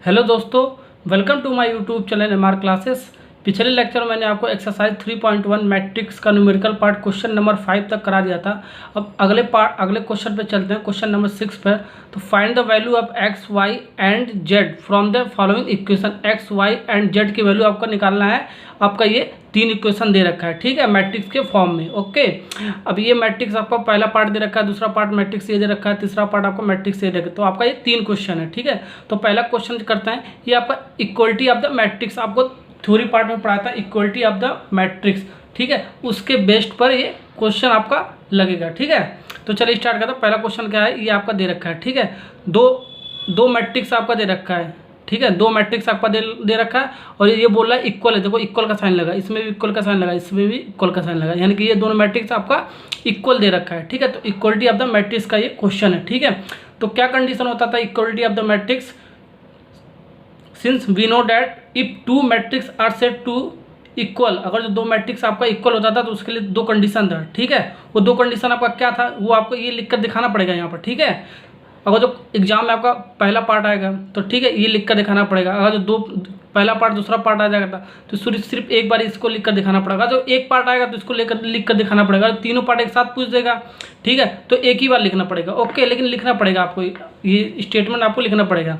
Hello दोस्तों, welcome to my YouTube channel MR classes. पिछले lecture में मैंने आपको एक्सरसाइज 3.1 मैट्रिक्स का न्यूमेरिकल पार्ट क्वेश्चन नंबर 5 तक करा दिया था। अब अगले क्वेश्चन पे चलते हैं, क्वेश्चन नंबर 6 पर। तो find the value of x y and z from the following equation. X y and z की वैल्यू आपको निकालना है। आपका ये 3 इक्वेशन दे रखा है, ठीक है, मैट्रिक्स के फॉर्म में। ओके, अब ये मैट्रिक्स आपका पहला पार्ट दे रखा है, दूसरा पार्ट मैट्रिक्स ये दे रखा है, तीसरा पार्ट आपको मैट्रिक्स ये दे रखा है। तो आपका ये 3 क्वेश्चन है, ठीक है। तो पहला क्वेश्चन करते हैं, ये आपका इक्वलिटी ऑफ द मैट्रिक्स, आपको थ्योरी पार्ट में पढ़ा था इक्वलिटी ऑफ द मैट्रिक्स, ठीक है। उसके बेस्ड पर ये क्वेश्चन आपका लगेगा, ठीक है। तो चलिए स्टार्ट करते हैं। पहला क्वेश्चन क्या है, ये आपका दे रखा है, ठीक है। दो मैट्रिक्स आपका दे रखा है, ठीक है। 2 मैट्रिक्स आपका दे रखा है और ये बोल रहा है इक्वल है। देखो इक्वल का साइन लगा, इसमें भी इक्वल का साइन लगा, इसमें भी इक्वल का साइन लगा, यानी कि ये दोनों मैट्रिक्स आपका इक्वल दे रखा है, ठीक है। तो इक्वलिटी ऑफ द मैट्रिक्स का ये क्वेश्चन है, ठीक है। तो क्या कंडीशन होता था equality of the matrix? Since we know that if 2 matrix are said to equal, अगर जो 2 मैट्रिक्स आपका इक्वल होता था तो उसके लिए 2 कंडीशन था, ठीक है। वो 2 कंडीशन आपका क्या था, वो आपको ये लिख कर दिखाना पड़ेगा यहाँ पर, ठीक है। अगर जो एग्जाम में आपका पहला पार्ट आएगा तो ठीक है, ये लिख कर दिखाना पड़ेगा। अगर जो पहला पार्ट दूसरा पार्ट आ जाएगा तो सिर्फ एक बार इसको लिख कर दिखाना पड़ेगा। जो एक पार्ट आएगा तो इसको लिख कर दिखाना पड़ेगा। तीनों पार्ट एक साथ पूछ देगा, ठीक है, तो एक ही बार लिखना पड़ेगा। ओके, लेकिन लिखना पड़ेगा आपको, ये स्टेटमेंट आपको लिखना पड़ेगा।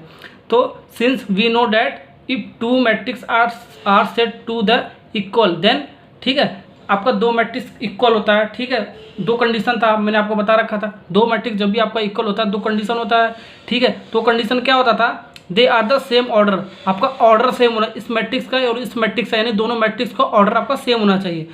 तो since we know that if 2 matrix are said to the equal then, ठीक है, आपका 2 मैट्रिक्स इक्वल होता है, ठीक है। 2 कंडीशन था, मैंने आपको बता रखा था। 2 मैट्रिक्स जब भी आपका इक्वल होता है 2 कंडीशन होता है, ठीक है। तो कंडीशन क्या होता था, they are the same order, आपका ऑर्डर सेम होना, इस मैट्रिक्स का और इस मैट्रिक्स का, यानी दोनों मैट्रिक्स का ऑर्डर आपका सेम होना चाहिए।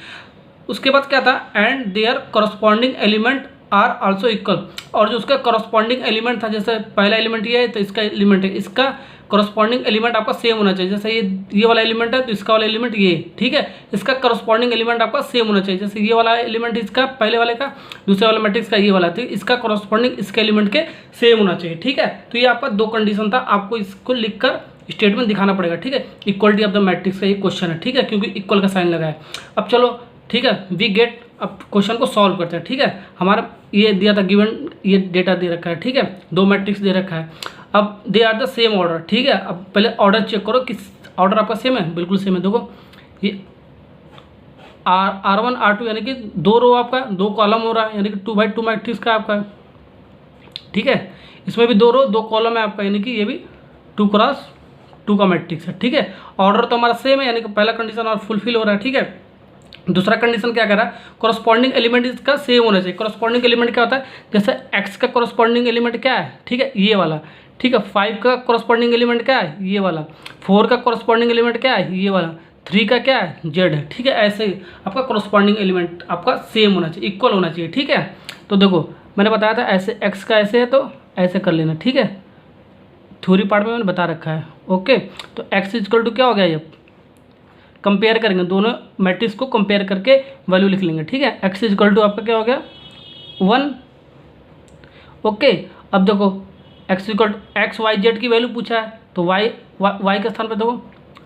उसके बाद क्या था, and their corresponding element are also equal, और जो उसका करस्पॉन्डिंग एलिमेंट था, जैसे पहला एलिमेंट ये है तो इसका एलिमेंट है, इसका करस्पॉन्डिंग एलिमेंट आपका सेम होना चाहिए। जैसे ये वाला एलिमेंट है तो इसका वाला एलिमेंट ये, ठीक है, इसका करस्पॉन्डिंग एलिमेंट आपका सेम होना चाहिए। जैसे ये वाला एलिमेंट इसका पहले वाले का, दूसरे वाले मैट्रिक्स का ये वाला, तो इसका करस्पॉन्डिंग इसके एलिमेंट के सेम होना चाहिए, ठीक है। तो ये आपका 2 कंडीशन था, आपको इसको लिखकर स्टेटमेंट दिखाना पड़ेगा, ठीक है। इक्वलिटी ऑफ द मैट्रिक्स का ये क्वेश्चन है, ठीक है, क्योंकि इक्वल का साइन लगा है। अब चलो, ठीक है, वी गेट, अब क्वेश्चन को सॉल्व करते हैं, ठीक है। हमारा ये दिया था गिवन, ये डेटा दे रखा है, ठीक है, 2 मैट्रिक्स दे रखा है। अब they are the same order, ठीक है। अब पहले ऑर्डर चेक करो, किस ऑर्डर आपका सेम है, बिल्कुल सेम है। देखो ये R1 R2 यानी कि 2 रो आपका 2 कॉलम हो रहा है, यानी कि 2x2 मैट्रिक्स का आपका, ठीक है। इसमें भी 2 रो 2 कॉलम है आपका, यानी कि ये भी 2x2 का मैट्रिक्स है, ठीक है। ऑर्डर तो हमारा सेम है, यानी कि पहला कंडीशन और फुलफिल हो रहा है, ठीक है। दूसरा कंडीशन क्या कर रहा है, कॉरस्पॉन्डिंग एलिमेंट इसका सेम होना चाहिए। कॉरस्पॉन्डिंग एलिमेंट क्या होता है, जैसे x का कॉरस्पॉन्डिंग एलिमेंट क्या है, ठीक है, ये वाला, ठीक है। 5 का कॉरस्पॉन्डिंग एलिमेंट क्या है, ये वाला। 4 का कॉरस्पॉन्डिंग एलिमेंट क्या है, ये वाला। 3 का क्या है, z है, ठीक है। ऐसे ही आपका कॉरस्पॉन्डिंग एलिमेंट आपका सेम होना चाहिए, इक्वल होना चाहिए, ठीक है। तो देखो मैंने बताया था ऐसे x का ऐसे है तो ऐसे कर लेना, ठीक है। थ्योरी पार्ट में मैंने बता रखा है। ओके, तो x इक्वल टू क्या हो गया, ये कंपेयर करेंगे, दोनों मैट्रिक्स को कंपेयर करके वैल्यू लिख लेंगे, ठीक है। x इक्वल टू आपका क्या हो गया 1। ओके, अब देखो x equal to x y z की वैल्यू पूछा है तो y के स्थान पे देखो,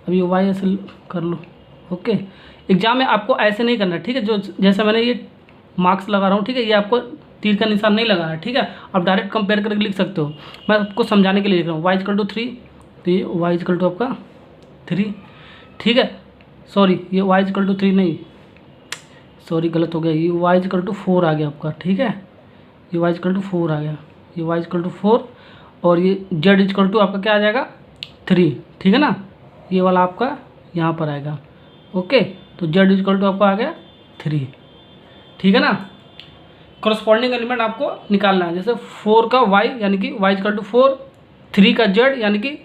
अब ये y ऐसे कर लो। ओके, एग्जाम में आपको ऐसे नहीं करना है, ठीक है। जो जैसे मैंने ये मार्क्स लगा रहा हूँ, ठीक है, ये आपको तीर का निशान नहीं लगाना है, ठीक है। आप डायरेक्ट कंपेयर करके लिख सकते हो, मैं आपको समझाने के लिए लिख रहा हूँ। y इक्वल टू 3, तो ये y इक्वल टू आपका 3, ठीक है। सॉरी, ये y इक्वल टू 3 नहीं, सॉरी गलत हो गया, ये y इक्वल टू 4 आ गया आपका, ठीक है। ये y इक्वल टू 4 आ गया, ये y इक्वल टू 4, और ये z इक्वल टू आपका क्या आ जाएगा 3, ठीक है ना। ये वाला आपका यहाँ पर आएगा। ओके, तो z इक्वल टू आपका आ गया 3, ठीक है ना। कॉरस्पॉन्डिंग एलिमेंट आपको निकालना है, जैसे 4 का y यानी कि y इक्वल टू 4, 3 का z यानी कि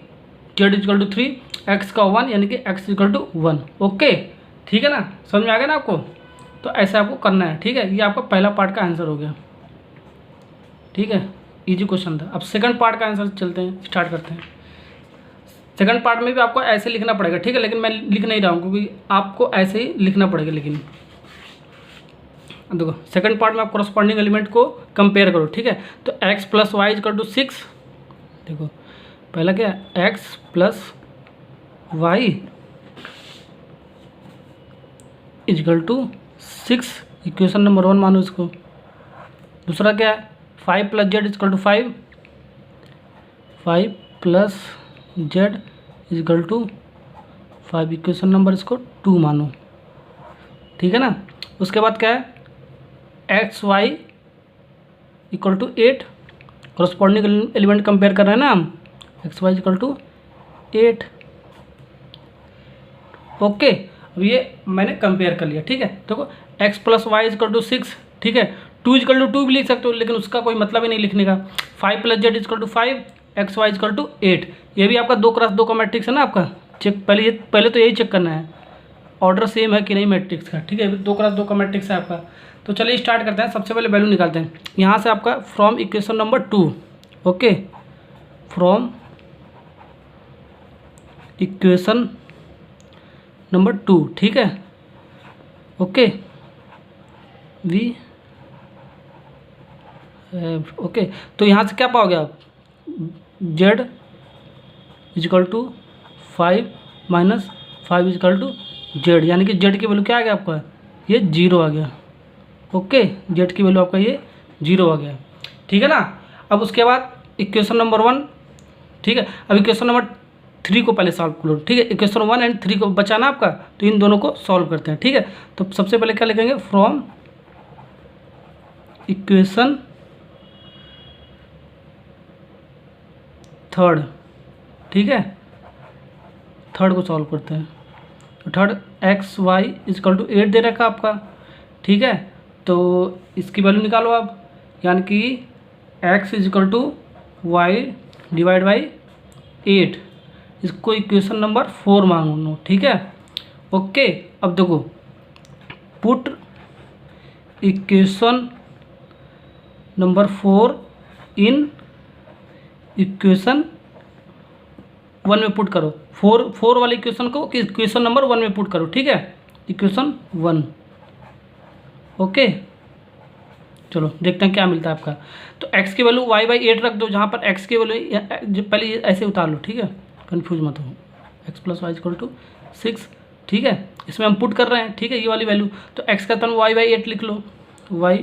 z इक्वल टू 3, x का 1 यानी कि x इक्वल टू 1। ओके, ठीक है ना, समझ में आ गया ना आपको। तो ऐसे आपको करना है, ठीक है। ये आपका पहला पार्ट का आंसर हो गया, ठीक है, इजी क्वेश्चन था। अब सेकंड पार्ट का आंसर चलते हैं, स्टार्ट करते हैं। सेकंड पार्ट में भी आपको ऐसे लिखना पड़ेगा, ठीक है, लेकिन मैं लिख नहीं रहा हूँ क्योंकि आपको ऐसे ही लिखना पड़ेगा। लेकिन देखो सेकंड पार्ट में आप कॉरस्पॉन्डिंग एलिमेंट को कंपेयर करो, ठीक है। तो x plus y equal to 6, देखो पहला क्या है x plus y equal to 6, equation number 1 मानो इसको। दूसरा क्या है 5 plus z equal to 5, 5 plus z equal to 5, equation number इसको 2 मानो, ठीक है ना। उसके बाद क्या है, x y equal to 8, corresponding element compare कर रहे हैं ना हम, x y equal to 8। Okay, अब ये मैंने कंपेयर कर लिया, ठीक है। देखो x plus y equal to 6, ठीक है। 2 इजकल टू 2 भी लिख सकते हो, लेकिन उसका कोई मतलब ही नहीं लिखने का। 5 plus z equal to 5, x y equal to 8। ये भी आपका 2x2 का मैट्रिक्स है ना आपका। चेक पहले तो यही चेक करना है ऑर्डर सेम है कि नहीं मैट्रिक्स का, ठीक है। 2x2 का मैट्रिक्स है आपका। तो चलिए स्टार्ट करते हैं। सबसे पहले वैल्यू निकालते हैं यहाँ से आपका from equation number 2। Okay, from equation number 2, ठीक है। ओके, वी ओके, तो यहाँ से क्या पाओगे आप, z equal to 5 minus 5 equal to z, यानी कि जेड की वैल्यू क्या आ गया आपका, ये 0 आ गया। ओके, जेड की वैल्यू आपका ये 0 आ गया, ठीक है ना। अब उसके बाद इक्वेशन नंबर 1, ठीक है। अब इक्वेशन नंबर 3 को पहले सॉल्व करो, ठीक है। इक्वेशन 1 एंड 3 को बचाना आपका, तो इन दोनों को सॉल्व करते हैं, ठीक है। तो सबसे पहले क्या लिखेंगे, फ्रॉम इक्वेशन 3, ठीक है। 3 को सॉल्व करते हैं। तो 3 एक्स वाई इजकल टू 8 दे रखा आपका, ठीक है। तो इसकी वैल्यू निकालो आप, यानी कि x equal to y divide by 8, इसको इक्वेशन नंबर 4 मांगो, ठीक है। ओके, अब देखो put equation number 4 in equation 1 में पुट करो। 4 वाले इक्वेशन को इक्वेशन नंबर 1 में पुट करो, ठीक है। Equation 1, okay. चलो देखते हैं क्या मिलता है आपका। तो x की वैल्यू y बाई 8 रख दो, जहाँ पर x की वैल्यू पहले ये ऐसे उतार लो, ठीक है, कन्फ्यूज मत हो। x plus y equal to 6, ठीक है। इसमें हम पुट कर रहे हैं, ठीक है, ये वाली वैल्यू। तो x का तरफ y बाई 8 लिख लो, y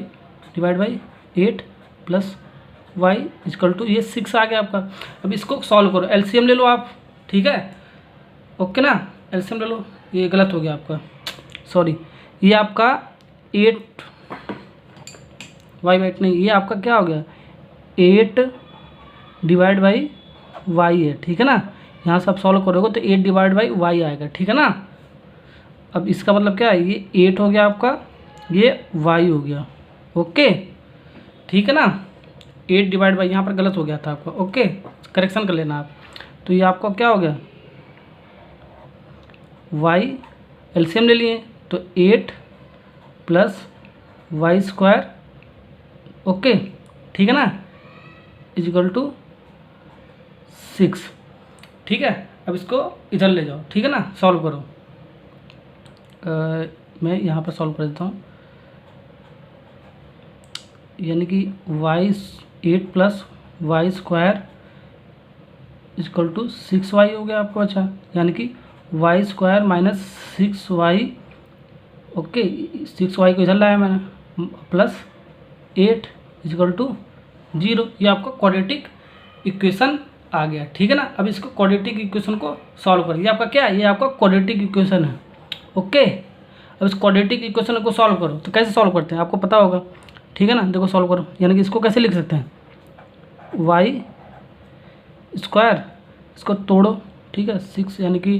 divide by 8 plus y equal to ये 6 आ गया आपका। अब इसको सॉल्व करो, एलसीएम ले लो आप, ठीक है। ओके ना, एलसीएम ले लो। ये गलत हो गया आपका, सॉरी, ये आपका 8 वाई बाई 8 नहीं, ये आपका क्या हो गया, 8 डिवाइड बाई वाई है, ठीक है ना। यहाँ से आप सॉल्व करोगे तो 8 डिवाइड बाई वाई आएगा, ठीक है ना। अब इसका मतलब क्या है, ये 8 हो गया आपका, ये वाई हो गया, ओके, ठीक है ना। 8 डिवाइड बाई, यहाँ पर गलत हो गया था आपका, ओके, करेक्शन कर लेना आप। तो ये आपका क्या हो गया, वाई एलसीएम ले लिए, तो 8 प्लस वाई स्क्वायर, ओके, ठीक है ना, इजिकल टू 6, ठीक है। अब इसको इधर ले जाओ, ठीक है ना, सॉल्व करो। मैं यहाँ पर सॉल्व कर देता हूँ, यानी कि y 8 plus y square equal to 6y हो गया आपको। अच्छा, यानी कि Y square minus 6y, okay, 6y को इधर लाया मैंने, प्लस 8 इजिकल टू 0। ये आपका क्वाड्रेटिक इक्वेशन आ गया, ठीक है ना। अब इसको क्वाड्रेटिक इक्वेशन को सॉल्व करें। ये आपका क्या है, ये आपका क्वाड्रेटिक इक्वेशन है, ओके। अब इस क्वाड्रेटिक इक्वेशन को सॉल्व करो। तो कैसे सॉल्व करते हैं आपको पता होगा, ठीक है ना। देखो सॉल्व करो, यानी कि इसको कैसे लिख सकते हैं, वाई स्क्वायर, इसको तोड़ो, ठीक है, 6 यानी कि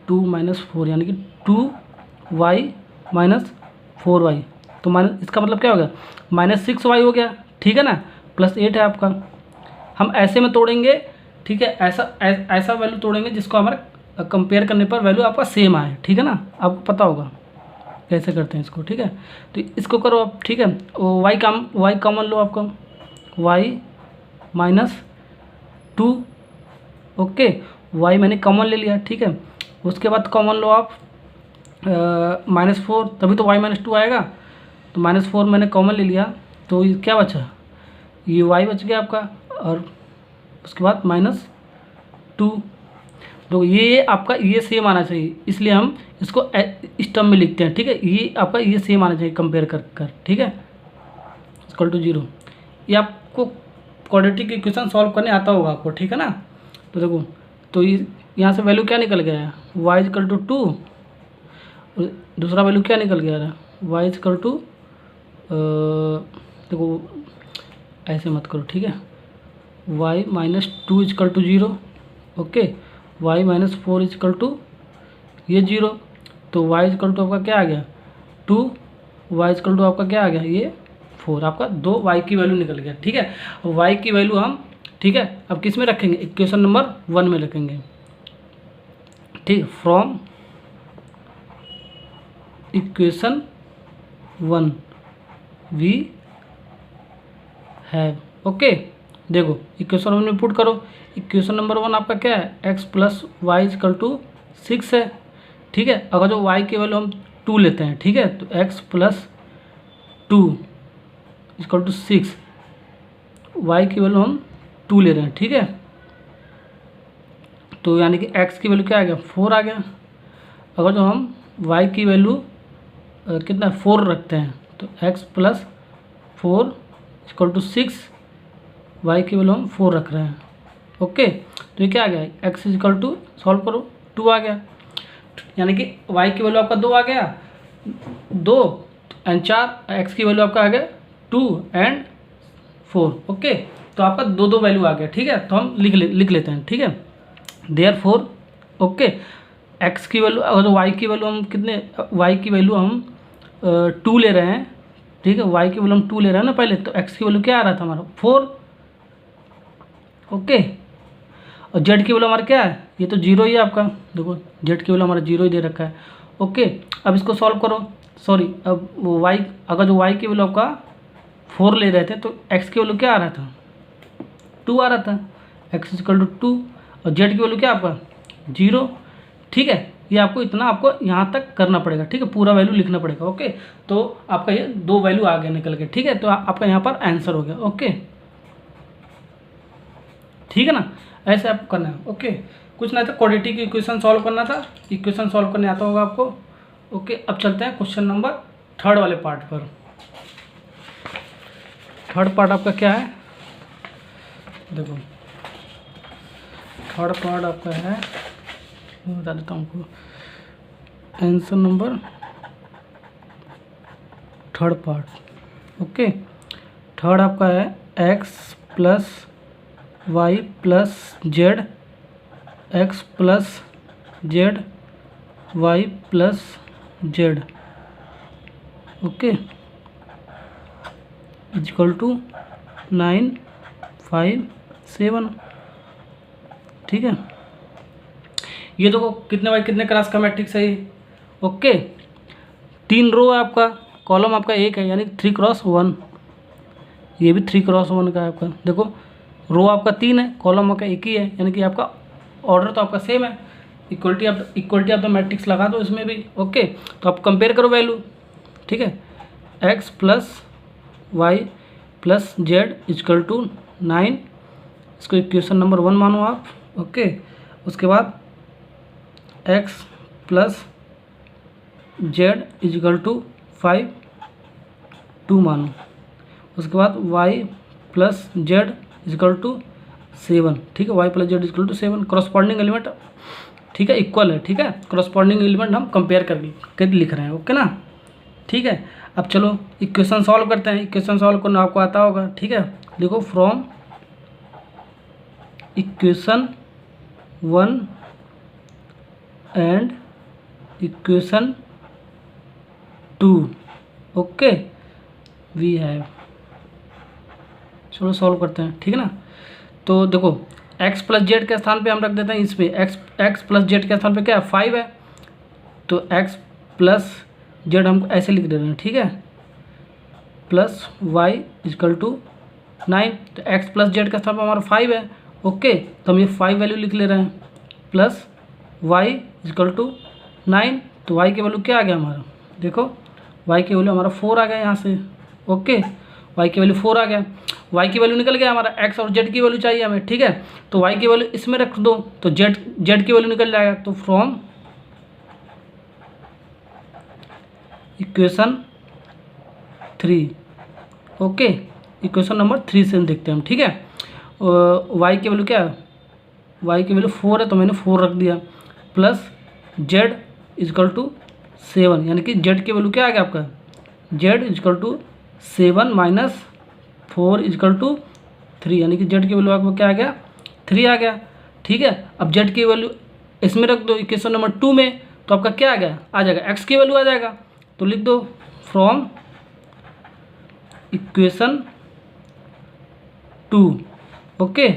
2 माइनस 4, यानी कि 2y माइनस 4y। तो माइनस, इसका मतलब क्या हो गया, माइनस 6y हो गया, ठीक है ना, प्लस 8 है आपका। हम ऐसे में तोड़ेंगे, ठीक है, ऐसा वैल्यू तोड़ेंगे जिसको हमारे कंपेयर करने पर वैल्यू आपका सेम आए, ठीक है ना। आपको पता होगा कैसे करते हैं इसको, ठीक है। तो इसको करो आप, ठीक है। वाई कॉमन लो आपका, वाई माइनस 2, ओके, वाई मैंने कॉमन ले लिया, ठीक है। उसके बाद कॉमन लो आप -4, तभी तो y -2 आएगा। तो -4 मैंने कॉमन ले लिया, तो ये क्या बचा, ये y बच गया आपका, और उसके बाद -2। तो ये आपका ये सेम आना चाहिए, इसलिए हम इसको इस टर्म में लिखते हैं, ठीक है। ये आपका ये सेम आना चाहिए कंपेयर कर, ठीक है, इक्वल टू 0। ये आपको क्वाड्रेटिक इक्वेशन सॉल्व करने आता होगा आपको, ठीक है ना। तो देखो, तो ये यहाँ से वैल्यू क्या निकल गया है, y इजकल टू 2, दूसरा वैल्यू क्या निकल गया है, y इजकल टू, देखो ऐसे मत करो, ठीक है, y minus 2 equal to 0, okay, y minus 4 equal to ये 0, तो y इजकल टू आपका क्या आ गया 2, y इजकल टू आपका क्या आ गया ये 4, आपका 2 y की वैल्यू निकल गया, ठीक है। y की वैल्यू हम, ठीक है, अब किस में रखेंगे, इक्वेशन नंबर 1 में रखेंगे, ठीक, from equation 1 we have, okay. देखो इक्वेशन 1 में पुट करो, इक्वेशन नंबर 1 आपका क्या है, x plus y equal to 6 है, ठीक है। अगर जो y की वैल्यू हम 2 लेते हैं, ठीक है, तो x plus 2 equal to 6, y की वैल्यू हम 2 ले रहे हैं, ठीक है, तो यानी कि x की वैल्यू क्या आ गया 4 आ गया। अगर जो हम y की वैल्यू कितना 4 रखते हैं, तो x plus 4 equal to 6, y की वैल्यू हम 4 रख रहे हैं, ओके। तो ये क्या आ गया, x इक्वल टू, सॉल्व करो, 2 आ गया, यानी कि y की वैल्यू आपका 2 आ गया, 2 एंड 4, x की वैल्यू आपका आ गया 2 एंड 4, ओके। तो आपका 2 वैल्यू आ गया, ठीक है। तो हम लिख लेते हैं, ठीक है, देयरफॉर, ओके, x की वैल्यू, अगर y की वैल्यू हम कितने, y की वैल्यू हम 2 ले रहे हैं, ठीक है, y की वैल्यू हम 2 ले रहे हैं ना पहले, तो x की वैल्यू क्या आ रहा था हमारा 4, ओके। और z की वैल्यू हमारा क्या है, ये तो 0 ही है आपका, देखो z की वैल्यू हमारा 0 ही दे रखा है, ओके। अब इसको सॉल्व करो, सॉरी, अब y, अगर जो y की वैल्यू आपका 4 ले रहे थे, तो x की वैल्यू क्या आ रहा था 2 आ रहा था, x इक्वल टू 2, और z की वैल्यू क्या आपका 0, ठीक है। ये आपको इतना आपको यहाँ तक करना पड़ेगा, ठीक है, पूरा वैल्यू लिखना पड़ेगा, ओके। तो आपका ये 2 वैल्यू आ गया निकल के, ठीक है, तो आपका यहाँ पर आंसर हो गया, ओके, ठीक है ना, ऐसे आपको करना है, ओके। कुछ ना था, क्वाड्रेटिक इक्वेशन सॉल्व करना था, इक्वेशन सॉल्व करने आता होगा आपको, ओके। अब चलते हैं क्वेश्चन नंबर 3 वाले पार्ट पर। 3rd पार्ट आपका क्या है, देखो 3rd पार्ट आपका है, मैं बता देता हूँ आपको, answer number 3rd part, okay. 3rd आपका है x plus y plus z, x plus z y plus z, okay, equal to 9 5 7, ठीक है। ये देखो कितने बाई कितने क्लास का मैट्रिक्स है ये, ओके। 3 रो है आपका, कॉलम आपका 1 है, यानी 3x1, ये भी 3x1 का है आपका, देखो रो आपका 3 है, कॉलम आपका 1 ही है, यानी कि आपका ऑर्डर तो आपका सेम है, इक्वलिटी आप द मैट्रिक्स लगा दो इसमें भी, ओके। तो आप कंपेयर करो वैल्यू, ठीक है, x plus y plus z equal to 9, इसको इक्वेशन नंबर 1 मानो आप, ओके। उसके बाद x plus z equal to 5 2 मानो, उसके बाद y plus z equal to 7, ठीक है, y plus z equal to 7, corresponding element, ठीक है, इक्वल है, ठीक है, करस्पॉन्डिंग एलिमेंट हम कंपेयर करके लिख रहे हैं, ओके ना, ठीक है। अब चलो इक्वेशन सॉल्व करते हैं, इक्वेशन सॉल्व करना आपको आता होगा, ठीक है। लिखो from equation 1 and equation 2, okay, we have, चलो सॉल्व करते हैं, ठीक है ना। तो देखो x प्लस जेड के स्थान पे हम रख देते हैं इसमें, x प्लस जेड के स्थान पे क्या है 5 है, तो x प्लस जेड हम ऐसे लिख दे रहे हैं, ठीक है, प्लस y इजकल टू 9, तो x प्लस जेड के स्थान पर हमारा 5 है, ओके। तो हम ये 5 वैल्यू लिख ले रहे हैं, प्लस y इजकल टू 9, तो y की वैल्यू क्या आ गया हमारा, देखो y की वैल्यू हमारा 4 आ गया यहाँ से, ओके, y की वैल्यू 4 आ गया, y की वैल्यू निकल गया हमारा, x और z की वैल्यू चाहिए हमें, ठीक है। तो y की वैल्यू इसमें रख दो, तो z की वैल्यू निकल जाएगा, तो from equation 3, okay, equation number 3 से देखते हैं हम, ठीक है। y की वैल्यू क्या है वाई की वैल्यू 4 है तो मैंने 4 रख दिया, प्लस जेड इजकल टू 7, यानी कि जेड की वैल्यू क्या आ गया आपका, z equal to 7 minus 4 equal to 3, यानी कि जेड की वैल्यू आपको क्या आ गया, 3 आ गया। ठीक है, अब जेड की वैल्यू इसमें रख दो इक्वेशन नंबर 2 में, तो आपका क्या आ गया, आ जाएगा एक्स की वैल्यू आ जाएगा। तो लिख दो from equation 2। Okay,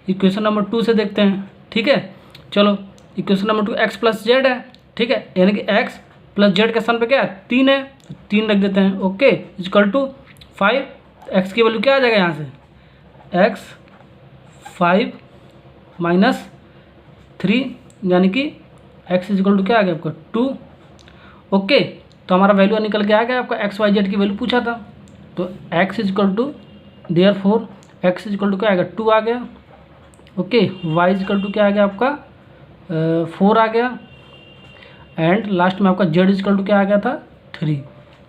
equation number 2 से देखते हैं। ठीक है, चलो equation number 2 x plus Z है। ठीक है, यानी कि एक्स प्लस जेड के स्थान पे क्या है, 3 है, तो 3 रख देते हैं। ओके, इजकल टू 5, एक्स की वैल्यू क्या आ जाएगा यहाँ से, एक्स 5 माइनस 3, यानी कि एक्स इजकल टू क्या आ गया आपका 2। ओके, तो हमारा वैल्यू निकल के आ गया आपका, एक्स वाई जेड की वैल्यू पूछा था, तो x equal to therefore x equal to क्या आ गया 2 आ गया। ओके, वाई इजकल टू क्या आ गया आपका 4 आ गया, एंड लास्ट में आपका जेड इजकल टू क्या आ गया था 3।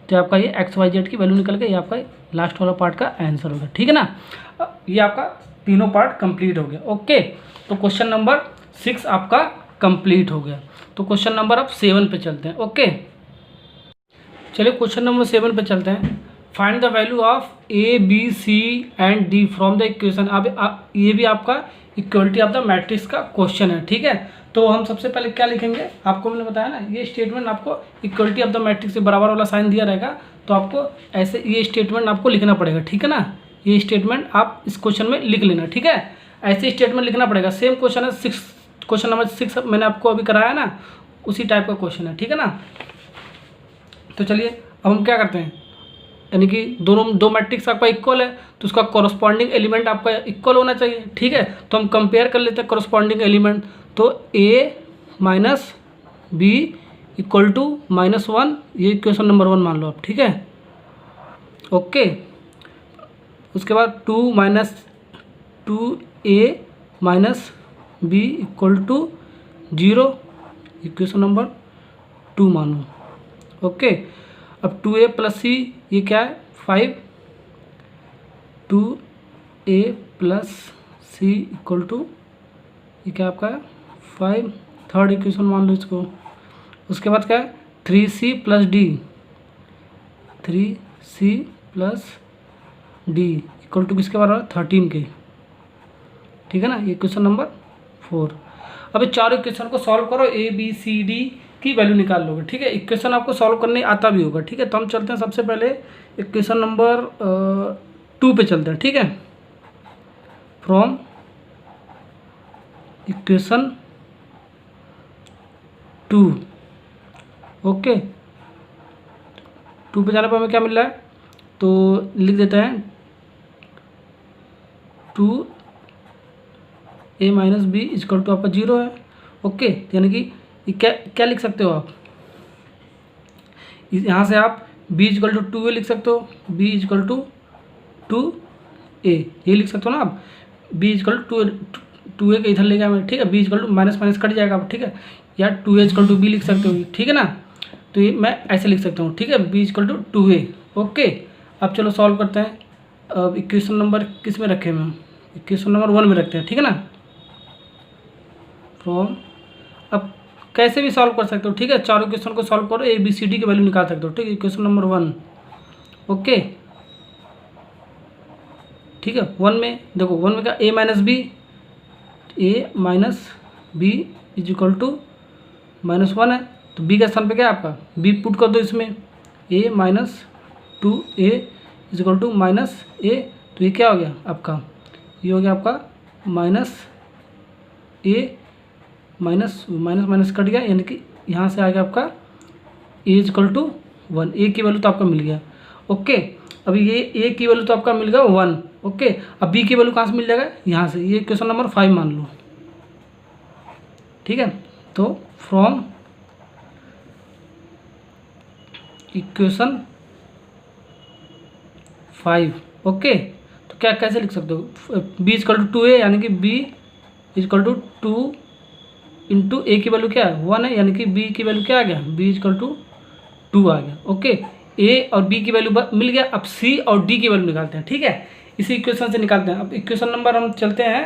तो आपका ये एक्स वाई जेड की वैल्यू निकल के ये आपका लास्ट वाला पार्ट का आंसर होगा। ठीक है ना, ये आपका तीनों पार्ट कंप्लीट हो गया। ओके, तो क्वेश्चन नंबर 6 आपका कंप्लीट हो गया। तो क्वेश्चन नंबर अब 7 पे चलते हैं। ओके, चलिए क्वेश्चन नंबर 7 पे चलते हैं। Find the value of a b c and d from the equation. अब ये भी आपका इक्वलिटी ऑफ द मैट्रिक्स का क्वेश्चन है। ठीक है, तो हम सबसे पहले क्या लिखेंगे, आपको मैंने बताया ना, ये स्टेटमेंट आपको इक्वलिटी ऑफ द मैट्रिक्स से बराबर वाला साइन दिया रहेगा, तो आपको ऐसे ये स्टेटमेंट आपको लिखना पड़ेगा। ठीक है ना, ये स्टेटमेंट आप इस क्वेश्चन में लिख लेना। ठीक है, ऐसे स्टेटमेंट लिखना पड़ेगा। सेम क्वेश्चन है 6, क्वेश्चन नंबर 6 मैंने आपको अभी कराया ना, उसी टाइप का क्वेश्चन है। ठीक है ना, तो चलिए अब हम क्या करते हैं, यानी कि दो मैट्रिक्स आपका इक्वल है, तो उसका कॉरस्पॉन्डिंग एलिमेंट आपका इक्वल होना चाहिए। ठीक है, तो हम कंपेयर कर लेते हैं कॉरस्पॉन्डिंग एलिमेंट। तो ए माइनस बी इक्वल टू -1, ये इक्वेशन नंबर 1 मान लो आप। ठीक है, ओके, उसके बाद 2 minus b equal to 0, equation number 2 मानो। ओके, अब 2a प्लस सी, ये क्या है 5, 2a plus C equal to, ये क्या आपका है 5, थर्ड इक्वेशन मान लो इसको। उसके बाद क्या है 3c plus d, 3c plus d equal to किसके बराबर 13 के। ठीक है ना, ये क्वेश्चन नंबर 4। अब ये चारों इक्वेशन को सॉल्व करो, ए बी सी डी की वैल्यू निकाल लोगे। ठीक है, इक्वेशन आपको सॉल्व करने आता भी होगा। ठीक है, तो हम चलते हैं सबसे पहले इक्वेशन नंबर 2 पे चलते हैं। ठीक है, फ्रॉम इक्वेशन 2। ओके, 2 पे जाने पर हमें क्या मिल रहा है, तो लिख देते हैं 2a minus B is equal to आपका 0 है। ओके, यानी कि ये क्या लिख सकते हो आप, यहाँ से आप b इजकल टू 2a लिख सकते हो, b इजकल टू 2a ये लिख सकते हो ना आप, b इजकल टू 2a के इधर ले गया मैं। ठीक है, b equal to minus minus cut जाएगा आप। ठीक है, या 2a इजकल टू b लिख सकते हो। ठीक है ना, तो ये मैं ऐसे लिख सकता हूँ। ठीक है, b equal to 2a। Okay, अब चलो सॉल्व करते हैं। अब इक्वेशन नंबर किस में रखे मैं, इक्वेशन नंबर 1 में रखते हैं। ठीक है ना, फ्रॉम, अब कैसे भी सॉल्व कर सकते हो। ठीक है, चारों क्वेश्चन को सॉल्व करो, ए बी सी डी की वैल्यू निकाल सकते हो। ठीक है, इक्वेशन नंबर 1। ओके, ठीक है, 1 में देखो, 1 में क्या a minus b is equal to -1 है, तो b का स्थान पे क्या है आपका, b पुट कर दो इसमें, a minus 2a is equal to -a, तो ये क्या हो गया आपका, ये हो गया आपका -a माइनस कट गया, यानी कि यहाँ से आ गया आपका a इजकल टू 1, a की वैल्यू तो आपका मिल गया। ओके, अभी ये a की वैल्यू तो आपका मिल गया 1। ओके, अब b की वैल्यू कहाँ से मिल जाएगा, यहाँ से, ये क्वेश्चन नंबर 5 मान लो। ठीक है, तो फ्रॉम इक्वेशन 5। ओके, तो क्या कैसे लिख सकते हो, b इजकल टू 2a, यानी कि b इजकल टू 2 इंटू ए की वैल्यू क्या है 1 है, यानी कि b की वैल्यू क्या आ गया, b इजकल टू 2 आ गया। ओके, a और b की वैल्यू मिल गया। अब c और d की वैल्यू निकालते हैं। ठीक है, इसी इक्वेशन से निकालते हैं। अब इक्वेशन नंबर हम चलते हैं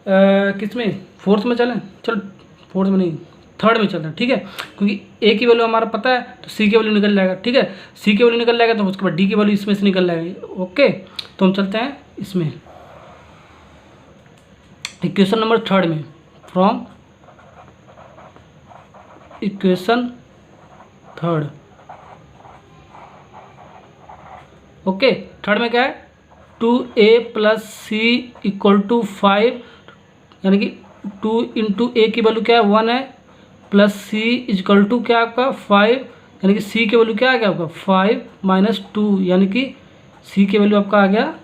किस में, फोर्थ में चलें, चल फोर्थ में नहीं, थर्ड में चलते हैं, ठीक है, क्योंकि ए की वैल्यू हमारा पता है तो सी की वैल्यू निकल जाएगा, ठीक है, सी की वैल्यू निकल जाएगा तो उसके बाद डी की वैल्यू इसमें से निकल जाएगी। ओके, तो हम चलते हैं इसमें इक्वेशन नंबर थर्ड में, from equation third. Okay, third में क्या है, 2a + c = 5, यानी कि 2 × a की वैल्यू क्या है 1 है, प्लस c = क्या आपका 5, यानी कि c की वैल्यू क्या आ गया आपका 5 - 2, यानी कि c की वैल्यू आपका आ गया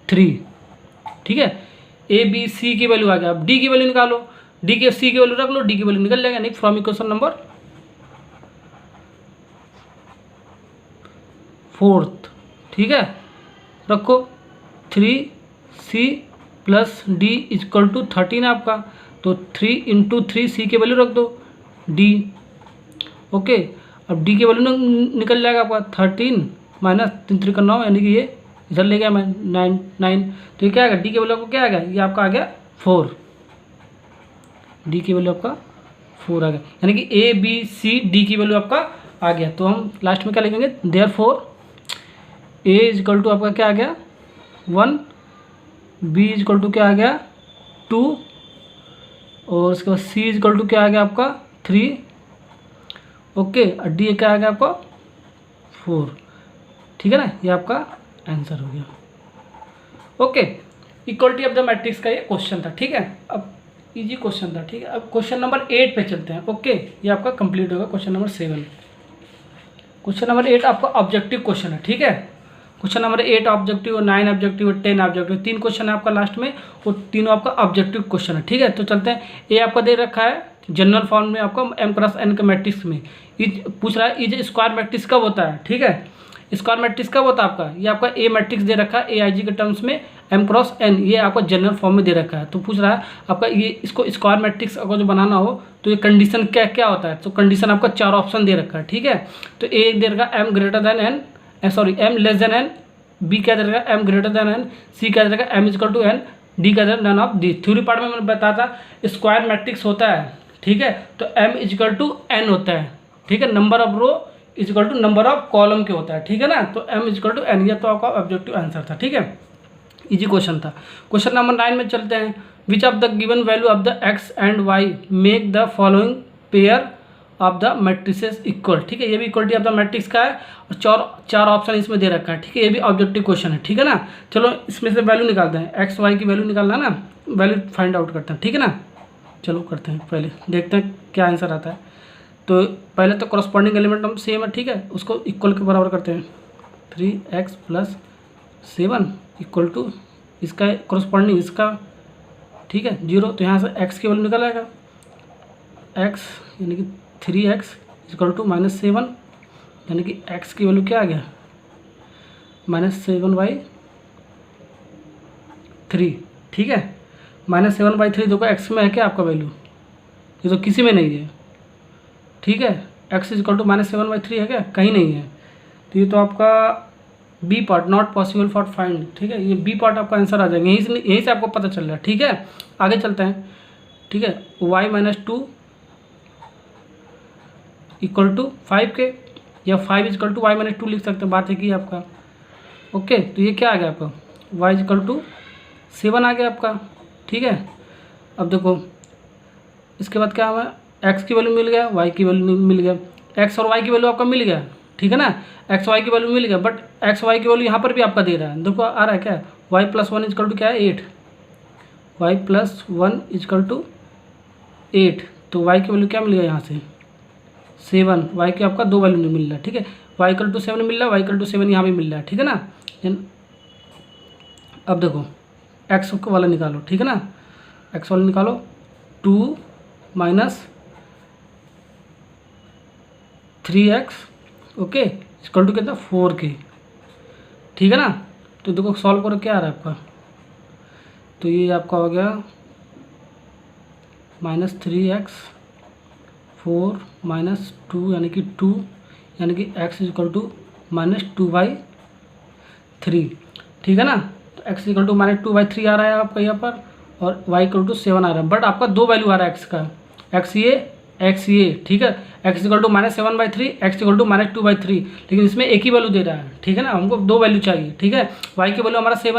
3, ठीक है। a b c की वैल्यू आ गया, अब d की वैल्यू निकालो, d के c की वैल्यू रख लो, d की वैल्यू निकल जाएगा, यानी फ्रॉम इक्वेशन नंबर फोर्थ, ठीक है, रखो 3c + d = 13 आपका, तो 3 × 3c की वैल्यू रख दो d। ओके, अब d की वैल्यू निकल जाएगा आपका 13 - 3 × 3 = 9, यानी कि ये इधर ले गया मैं 9, तो ये क्या आएगा, d की वैल्यू आपको क्या आ गया, ये आपका आ गया 4, d की वैल्यू आपका 4 आ गया, यानी कि a b c d की वैल्यू आपका आ गया। तो हम लास्ट में क्या लिखेंगे, देयरफॉर a = आपका क्या आ गया 1, b = क्या आ गया 2, और उसके बाद c = क्या आ गया आपका 3, ओके, और d क्या आ गया आपका 4, ठीक है ना, ये आपका आंसर हो गया। Okay, equality of the matrix का ये क्वेश्चन था, ठीक है, अब इजी क्वेश्चन था, ठीक है। अब क्वेश्चन नंबर 8 पे चलते हैं। ओके, ये आपका कंप्लीट होगा क्वेश्चन नंबर 7। क्वेश्चन नंबर 8 आपका ऑब्जेक्टिव क्वेश्चन है, ठीक है। क्वेश्चन नंबर 8 ऑब्जेक्टिव, 9 ऑब्जेक्टिव और 10 ऑब्जेक्टिव, 3 क्वेश्चन है आपका लास्ट में, और तीनों आपका ऑब्जेक्टिव क्वेश्चन है, ठीक है। तो चलते हैं, ए आपका दे रखा है जनरल फॉर्म में आपका m×n के मैट्रिक्स में, पूछ रहा है इज स्क्वायर मैट्रिक्स कब होता है, ठीक है, स्क्वायर मैट्रिक्स कब होता है आपका, ये आपका ए मैट्रिक्स दे रखा है AIG के टर्म्स में m×n, ये आपका जनरल फॉर्म में दे रखा है। तो पूछ रहा है आपका ये इसको स्क्वायर मैट्रिक्स अगर जो बनाना हो तो ये कंडीशन क्या क्या होता है, तो कंडीशन आपका 4 ऑप्शन दे रखा है, ठीक है। तो ए दे रखा है m n, बी क्या दे रखा है m n, सी क्या दे रखा है m=n, डी क्या दे रखा है none of the. Theory part में मैंने बताया था स्क्वायर मैट्रिक्स होता है, ठीक है, तो m=n होता है, ठीक है, number of row = number of column के होता है, ठीक है ना, तो m=n, ये तो आपका ऑब्जेक्टिव आंसर था, ठीक है, इजी क्वेश्चन था। क्वेश्चन नंबर 9 में चलते हैं, which of the given value of the x and y make the following pair of the matrices equal, ठीक है, ये भी इक्वलिटी ऑफ द मैट्रिक्स का है, और चार ऑप्शन इसमें दे रखा है, ठीक है, ये भी ऑब्जेक्टिव क्वेश्चन है, ठीक है ना। चलो इसमें से वैल्यू निकालते हैं, एक्स वाई की वैल्यू निकालना है ना, वैल्यू फाइंड आउट करते हैं, ठीक है ना। चलो करते हैं, पहले देखते हैं क्या आंसर आता है। तो पहले तो कॉरस्पॉन्डिंग एलिमेंट हम सेम है, ठीक है, उसको इक्वल के बराबर करते हैं, 3x + 7 = इसका कॉरस्पॉन्डिंग इसका, ठीक है 0, तो यहाँ से x की वैल्यू निकल आएगा, x यानी कि 3x = -7, यानी कि x की वैल्यू क्या आ गया -7/3, ठीक है, -7/3 देखो x में है क्या आपका वैल्यू, ये तो किसी में नहीं है, ठीक है, x = -7/3 है क्या, कहीं नहीं है, तो ये तो आपका b part not possible for find, ठीक है, ये बी पार्ट आपका आंसर आ जाएगा, यहीं से आपको पता चल रहा है, ठीक है। आगे चलते हैं, ठीक है, y - 2 = 5 के, या 5 = y - 2 लिख सकते हैं, बात है कि आपका। ओके, तो ये क्या आ गया आपका y = 7 आ गया आपका, ठीक है। अब देखो इसके बाद क्या हुआ, x की वैल्यू मिल गया, y की वैल्यू मिल गया, x और y की वैल्यू आपका मिल गया, ठीक है ना, x y की वैल्यू मिल गया, बट x y की वैल्यू यहाँ पर भी आपका दे रहा है, देखो आ रहा है क्या, y + 1 = क्या है 8, y + 1 = 8, तो y की वैल्यू क्या मिल गया यहाँ से 7, y की आपका 2 वैल्यू नहीं मिल रहा है, ठीक है, y = 7 मिल रहा है, y = 7 यहाँ भी मिल रहा है, ठीक है ना। अब देखो x वाला निकालो, ठीक है ना, x वाला निकालो, 2 - 3x, ओके, = कितना 4k, ठीक है ना। तो देखो सॉल्व करो क्या आ रहा है आपका, तो ये आपका हो गया -3x 4 - 2 यानी कि 2, यानी कि x = -2/3, ठीक है ना। तो x = -2/3 आ रहा है आपका यहाँ पर, और y इक्वल टू 7 आ रहा है, बट आपका दो वैल्यू आ रहा है x का, x ये, ठीक है, x equal to -7/3, x equal to -2/3, लेकिन इसमें एक ही वैल्यू दे रहा है, ठीक है ना, हमको दो वैल्यू चाहिए, ठीक है। y की वैल्यू हमारा 7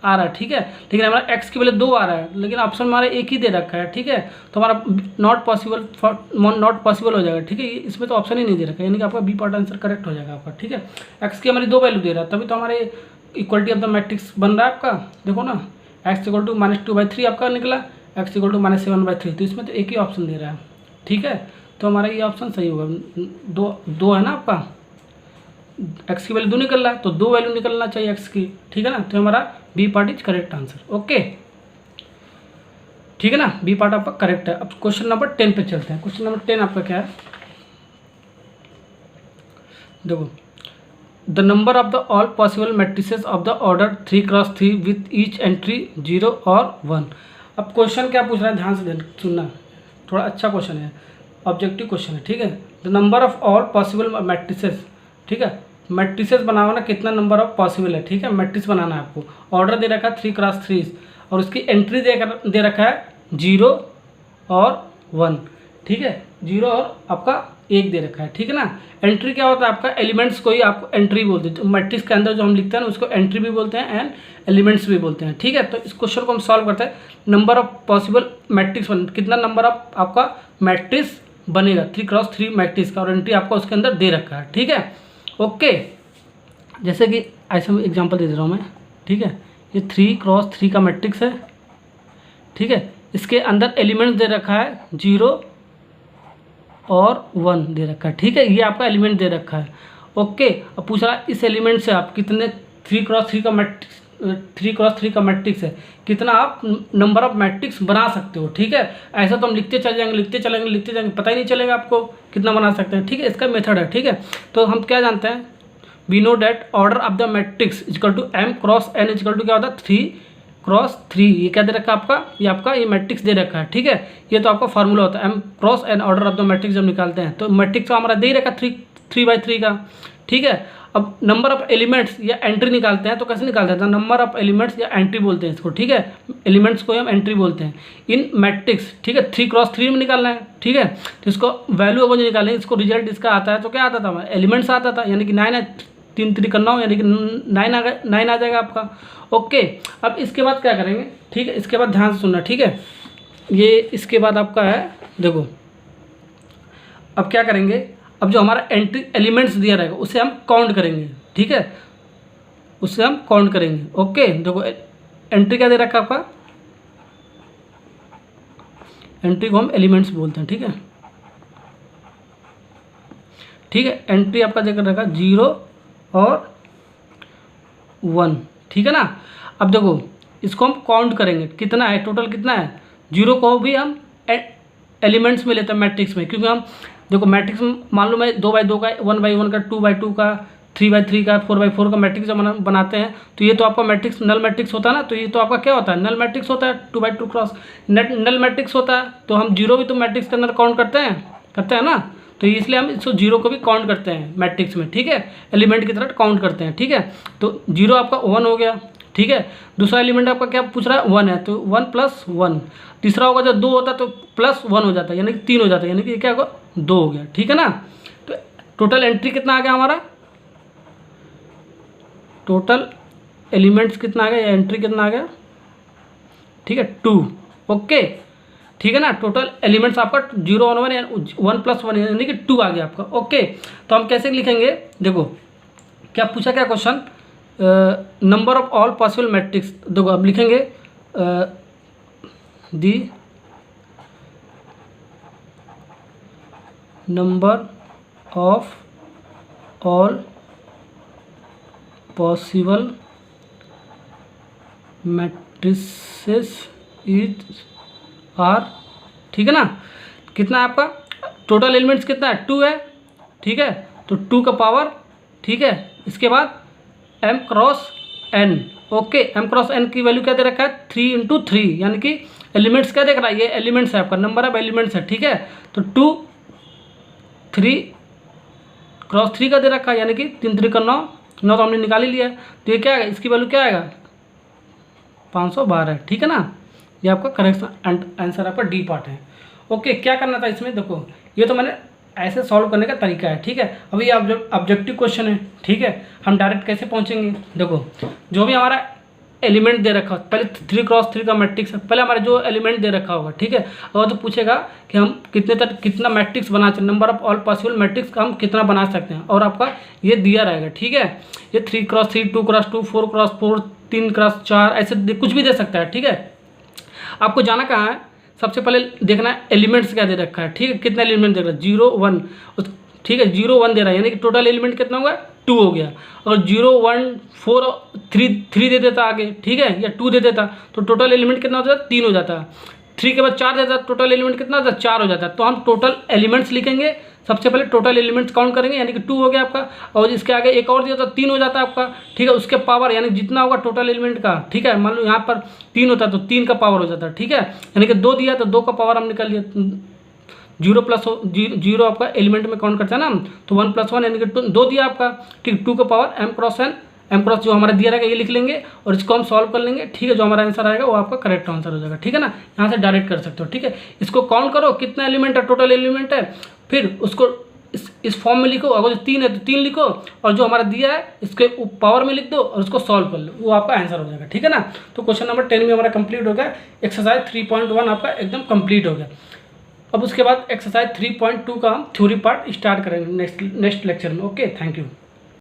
आ रहा है, ठीक है, लेकिन हमारा x की वैल्यू 2 आ रहा है, लेकिन ऑप्शन हमारा एक ही दे रखा है, ठीक है, तो हमारा नॉट पॉसिबल हो जाएगा, ठीक है, इसमें तो ऑप्शन ही नहीं दे रखा है, यानी कि आपका बी पार्ट आंसर करेक्ट हो जाएगा आपका, ठीक है। x की हमारी दो वैल्यू दे रहा है, तभी तो हमारे इक्वलिटी ऑफ द मैट्रिक्स बन रहा है आपका, देखो ना, x इक्वल टू -2/3 आपका निकला, x इक्वल टू -7/3, तो इसमें तो एक ही ऑप्शन दे रहा है, ठीक है, तो हमारा ये ऑप्शन सही होगा। दो है ना आपका, x की वैल्यू 2 निकल रहा है, तो दो वैल्यू निकलना चाहिए x की, ठीक है ना, तो हमारा b part is correct answer, okay, ठीक है ना, बी पार्ट आपका करेक्ट है। अब क्वेश्चन नंबर 10 पे चलते हैं। क्वेश्चन नंबर 10 आपका क्या है, देखो, the number of the all possible matrices of the order 3x3 with each entry 0 और 1। अब क्वेश्चन क्या पूछ रहा है, ध्यान से सुनना, थोड़ा अच्छा क्वेश्चन है, ऑब्जेक्टिव क्वेश्चन है, ठीक है। The number of all possible matrices, ठीक है, मैट्रिसेस बनाना कितना नंबर ऑफ पॉसिबल है, ठीक है, मैट्रिक्स बनाना है आपको, ऑर्डर दे रखा है 3x3 और उसकी एंट्री दे रखा है 0 और 1, ठीक है, 0 और आपका 1 दे रखा है, ठीक है ना। एंट्री क्या होता है आपका, एलिमेंट्स को ही आपको एंट्री बोलते हैं, तो मैट्रिक्स के अंदर जो हम लिखते हैं ना उसको एंट्री भी बोलते हैं एंड एलिमेंट्स भी बोलते हैं, ठीक है। तो इस क्वेश्चन को हम सॉल्व करते हैं, नंबर ऑफ पॉसिबल मैट्रिक्स कितना नंबर ऑफ आपका मैट्रिक्स बनेगा 3x3 मैट्रिक्स का, और एंट्री आपका उसके अंदर दे रखा है, ठीक है, ओके। जैसे कि ऐसा एग्जांपल दे दे रहा हूँ मैं, ठीक है, ये 3x3 का मैट्रिक्स है, ठीक है, इसके अंदर एलिमेंट्स दे रखा है 0 और 1 दे रखा है, ठीक है, ये आपका एलिमेंट दे रखा है, ओके। अब पूछ रहा है इस एलिमेंट से आप कितने 3x3 का मैट्रिक्स है, कितना आप नंबर ऑफ मैट्रिक्स बना सकते हो, ठीक है। ऐसा तो हम लिखते जाएंगे, पता ही नहीं चलेगा आपको कितना बना सकते हैं, ठीक है, इसका मेथड है, ठीक है। तो हम क्या जानते हैं, we know that order of the matrix equal to m cross n equal to क्या होता है 3x3, ये क्या दे रखा है आपका, ये आपका ये मैट्रिक्स दे रखा है, ठीक है, ये तो आपका फार्मूला होता है m cross n, order of the matrix जब निकालते हैं, तो मैट्रिक्स हमारा दे रखा 3x3 का, ठीक है। अब नंबर ऑफ एलिमेंट्स या एंट्री निकालते हैं, तो कैसे निकालते हैं, नंबर ऑफ एलिमेंट्स या एंट्री बोलते हैं इसको, ठीक है, एलिमेंट्स को हम एंट्री बोलते हैं इन मैट्रिक्स, ठीक है, 3x3 में निकालना है, ठीक है, तो इसको वैल्यू अब निकालें, इसको रिजल्ट इसका आता है, तो क्या आता था हमारा एलिमेंट्स आता था, यानी कि 9 है, 3 3 करना हो, यानी कि 9 आ जाएगा आपका, ओके। अब इसके बाद क्या करेंगे, ठीक है, इसके बाद ध्यान से सुनना, ठीक है, ये इसके बाद आपका है, देखो, अब क्या करेंगे, अब जो हमारा एंट्री एलिमेंट्स दिया रहेगा उसे हम काउंट करेंगे, ठीक है, उससे हम काउंट करेंगे, ओके। देखो एंट्री क्या दे रखा है आपका, एंट्री को हम एलिमेंट्स बोलते हैं, ठीक है, ठीक है, एंट्री आपका देकर रखा 0 और 1, ठीक है ना। अब देखो इसको हम काउंट करेंगे, कितना है टोटल, कितना है, 0 को भी हम एलिमेंट्स में लेते हैं मैट्रिक्स में, क्योंकि हम देखो मैट्रिक्स में मान लो मैं 2x2 का, 1x1 का, 2x2 का, 3x3 का, 4x4 का मैट्रिक्स जब बनाते हैं, तो ये तो आपका मैट्रिक्स नल मैट्रिक्स होता है ना, तो ये तो आपका क्या होता है, नल मैट्रिक्स होता है, 2x2 क्रॉस नल मैट्रिक्स होता है, तो हम 0 भी तो मैट्रिक्स के अंदर काउंट करते हैं ना, तो इसलिए हम इसको 0 को भी काउंट करते हैं मैट्रिक्स में, ठीक है, एलिमेंट की तरह काउंट करते हैं, ठीक है। तो 0 आपका 1 हो गया, ठीक है, दूसरा एलिमेंट आपका क्या पूछ रहा है 1 है, तो 1 + 1, तीसरा होगा जब 2 होता है तो +1 हो जाता है, यानी कि 3 हो जाता है, यानी कि क्या होगा 2 हो गया, ठीक है ना। तो टोटल एंट्री कितना आ गया हमारा, टोटल एलिमेंट्स कितना आ गया या एंट्री कितना आ गया, ठीक है 2, ओके, ठीक है ना। टोटल एलिमेंट्स आपका 0 और 1 1 + 1 यानी कि 2 आ गया आपका, ओके। तो हम कैसे लिखेंगे, देखो क्या पूछा, क्या question, number of all possible matrix, देखो अब लिखेंगे the number of all possible matrices is R, ठीक है ना, कितना है आपका टोटल एलिमेंट्स कितना है 2 है, ठीक है, तो 2 का पावर, ठीक है, इसके बाद m cross n, okay, m cross n की वैल्यू क्या दे रखा है 3 × 3, यानी कि एलिमेंट्स क्या देख रहा है, ये एलिमेंट्स है आपका, नंबर ऑफ एलिमेंट्स है, ठीक है, तो 2 3 क्रॉस 3 का दे रखा है, यानी कि 3 3 का 9 तो हमने निकाल ही लिया, तो ये क्या आएगा, इसकी वैल्यू क्या आएगा 512, ठीक है ना, ये आपका करेक्ट आंसर आपका डी पार्ट है। ओके, क्या करना था इसमें, देखो ये तो मैंने ऐसे सॉल्व करने का तरीका है, ठीक है। अभी ये ऑब्जेक्टिव क्वेश्चन है, ठीक है। हम डायरेक्ट कैसे पहुंचेंगे, देखो जो भी हमारा एलिमेंट दे रखा हो, पहले 3x3 का मैट्रिक्स है, पहले हमारे जो एलिमेंट दे रखा होगा, ठीक है। और तो पूछेगा कि हम कितना मैट्रिक्स बना सकते, number of all possible matrix का हम कितना बना सकते हैं, और आपका ये दिया रहेगा, ठीक है। ये 3x3, 2x2, 4x4, 3x4 ऐसे कुछ भी दे सकता है, ठीक है। आपको जाना कहाँ है, सबसे पहले देखना है एलिमेंट्स क्या दे रखा है, ठीक है। कितना एलिमेंट दे रखा है, 0 1, ठीक है। 0 1 दे रहा है, यानी कि टोटल एलिमेंट कितना होगा, 2 हो गया। और 0 1 4 3 दे देता आगे, ठीक है, या 2 दे देता तो टोटल एलिमेंट कितना हो जाता, 3 हो जाता। 3 के बाद 4 देता, टोटल एलिमेंट कितना होता, 4 हो जाता। तो हम टोटल एलिमेंट्स लिखेंगे, सबसे पहले टोटल एलिमेंट्स काउंट करेंगे, यानी कि 2 हो गया आपका। और इसके आगे एक और दिया तो 3 हो जाता है आपका, ठीक है। उसके पावर यानी जितना होगा टोटल एलिमेंट का, ठीक है। मान लो यहाँ पर 3 होता तो 3 का पावर हो जाता, ठीक है। यानी कि 2 दिया तो 2 का पावर हम निकाल लिया। 0 प्लस 0 आपका एलिमेंट में काउंट करता है ना हम, तो 1 + 1 यानी कि 2 दिया आपका, ठीक। 2 का पावर m क्रॉस जो हमारा दिया रहेगा ये लिख लेंगे, और इसको हम सॉल्व कर लेंगे, ठीक है। जो हमारा आंसर आएगा वो आपका करेक्ट आंसर हो जाएगा, ठीक है ना। यहाँ से डायरेक्ट कर सकते हो, ठीक है। इसको काउंट करो कितना एलिमेंट है, टोटल एलिमेंट है, फिर उसको इस फॉर्म में लिखो। अगर 3 है तो 3 लिखो, और जो हमारा दिया है इसके पावर में लिख दो, और उसको सॉल्व कर लो, वो आपका आंसर हो जाएगा, ठीक है ना। तो क्वेश्चन नंबर 10 में हमारा कंप्लीट हो गया। एक्सरसाइज 3.1 आपका एकदम कंप्लीट हो गया। अब उसके बाद एक्सरसाइज 3.2 का हम थ्योरी पार्ट स्टार्ट करेंगे नेक्स्ट लेक्चर में। Okay, thank you.